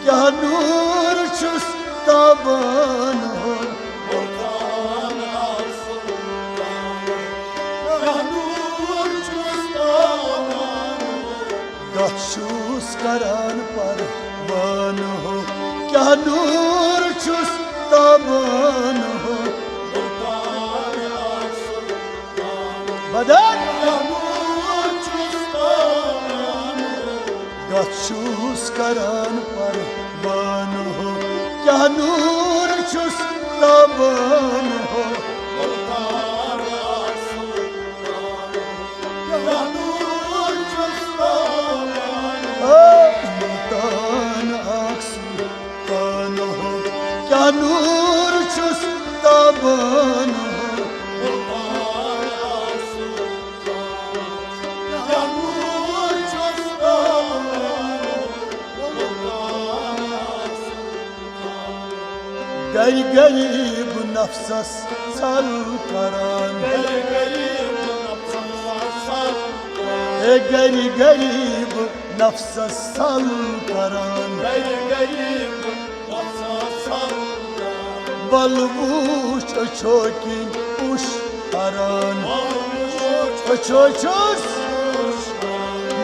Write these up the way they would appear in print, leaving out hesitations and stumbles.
क्या नूर छुस ताबान हो गशुस करान परवान हो क्या नूर छुस ताबान हो बदन गशुस करान परवान हो क्या नूर छुस ताबान हो क्या नूर छुस ताबान हो गई गरीब नफ्सस सल करान गरीब नफ्सस सल करान बलबूच छोकिन उश हरान छोचुस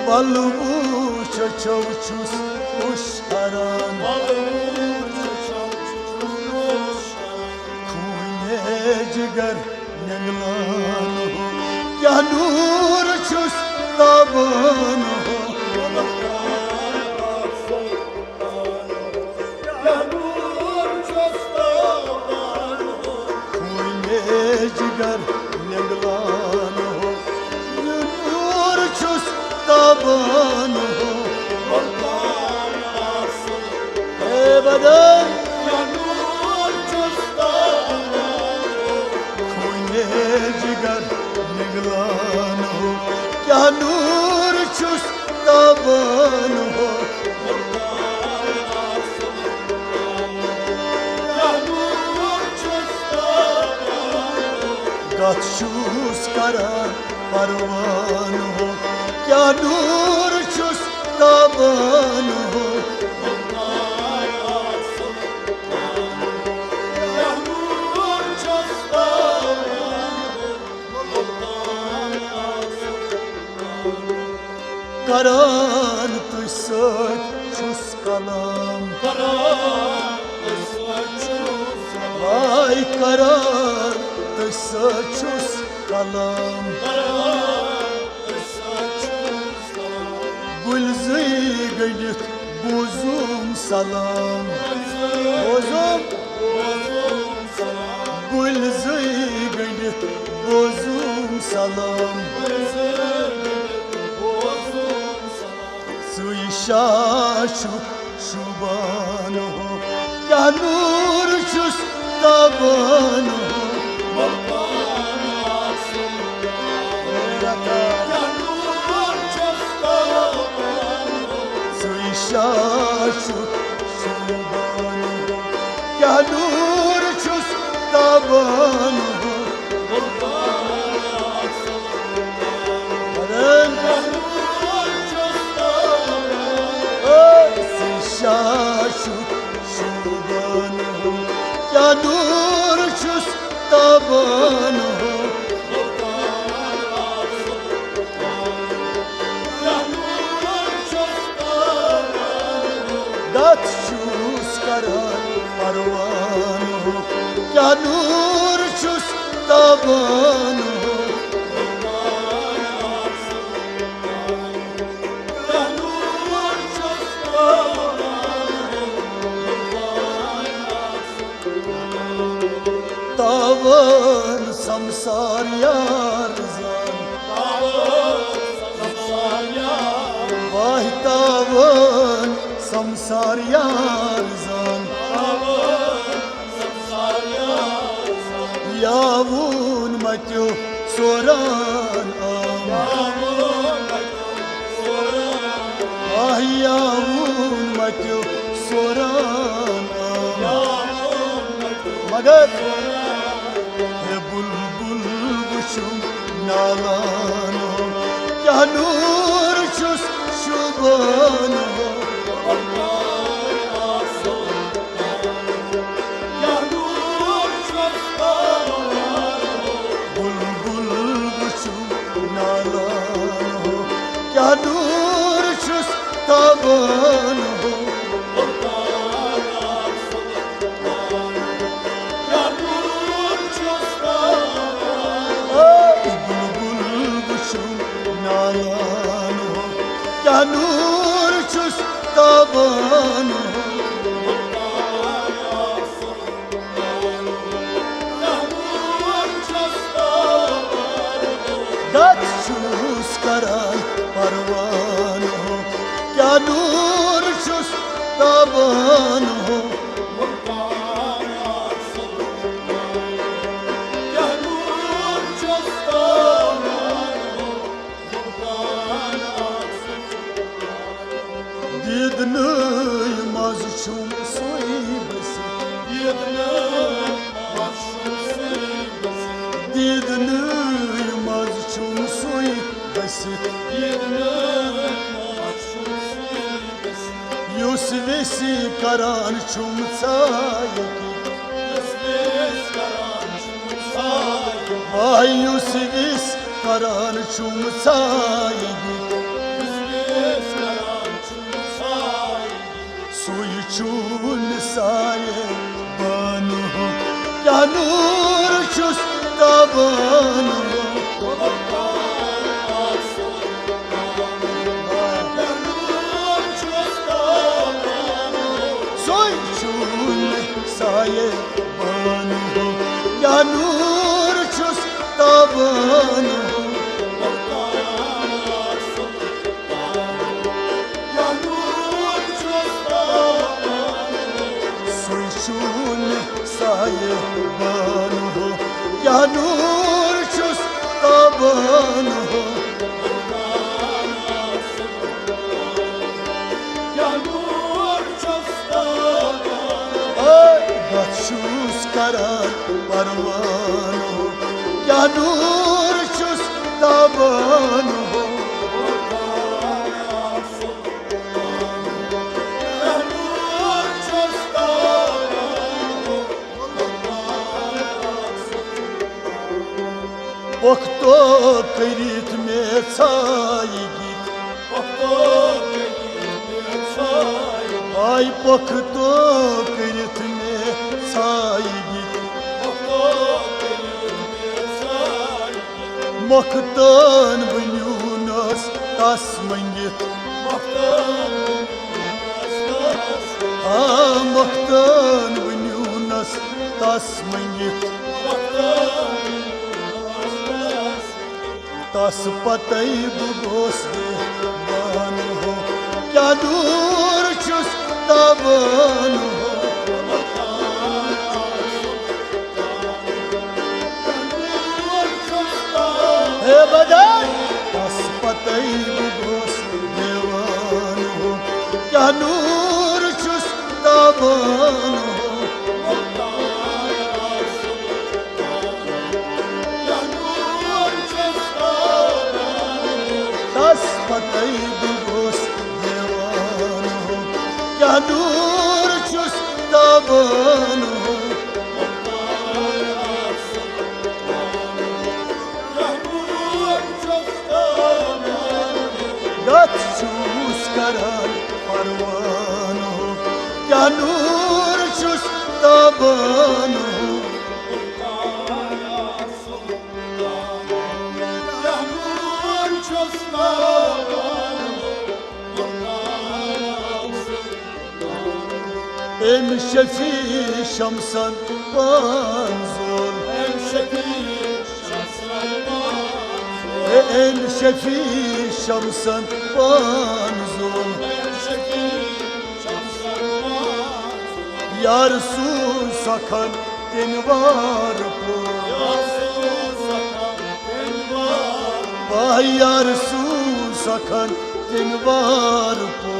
बलबूच छोचुस उश हरान खूने जिगर नंगलान हो क्या नूर छुस ताबान हो जिगर निगलान हो नूर छुस ताबान हो बदन खूने जिगर निगलान हो क्या नूर छुस ताबान हो गशुस करान परवान हो क्या नूर छुस ताबान हो करान तुझ छुस कलाम भाई करान छुस कलाम गुलज़ी गयित बोजुम सलाम गुलज़ी गयित बोजुम सलाम सुई शाशु शुबान हो क्या नूर छुस ताबान हो शाशु शुबान हो क्या नूर छुस ताबान हो शाशु शुबान हो क्या नूर छुस ताबान हो गशुस करान परवान हो क्या नूर छुस ताबान हो तावन संसार यार जान वाह तावन संसार यार जान यावून मत्यो सोरान आम यावून मत्यो सोरान आम मगर बुलबुल वुशुम नालान हो क्या नूर छुस शुबान हो ताबान दत छुस करान परवान हो क्या नूर छुस ताबान हो Didnıy mazşum soy besi Didnıy mazşum soy besi Yusvesi karan çum sayki Vay Yusves karan çum sayki Suyuçun saye banu क्या नूर छुस ताबान Suyuçun saye banu क्या नूर छुस ताबान साये बान हो क्या नूर छुस ताबान हो बदशुस करार परवान हो क्या नूर छुस ताबान हो Okto kıyrit me sayi git Ay okto kıyrit me sayi git Moktan bınyunas tasman git Moktan bınyunas tasman git Tas patay bugos de ban ho क्या दूर छुस ताबान हो हे बदन tas patay bugos devan ho क्या दूर छुस ताबान हो Patay bugos devan ho क्या दूर छुस ताबान हो दत छुस करार परवान हो क्या दूर छुस ताबान हो Em şefi şamsan banzol Em şefi şamsan banzol Yar su sakan denvar po Vay yar su sakan denvar po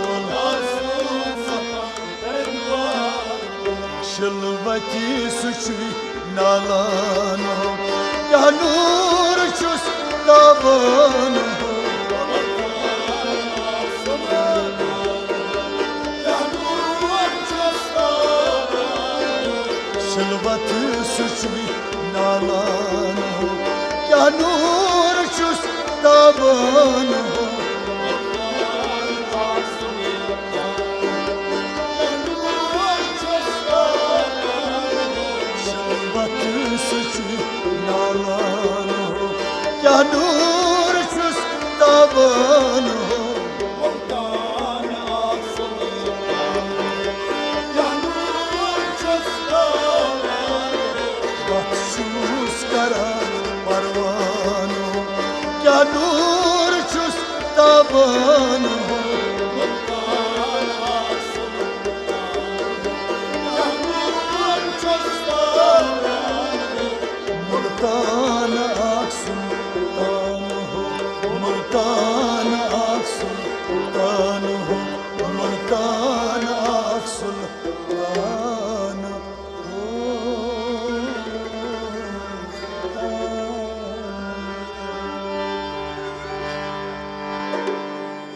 Şılvati suçuy nalan ho क्या नूर छुस ताबान हो Şılvat suçuy nalan ho क्या नूर छुस ताबान हो क्या नूर छुस ताबान हो तो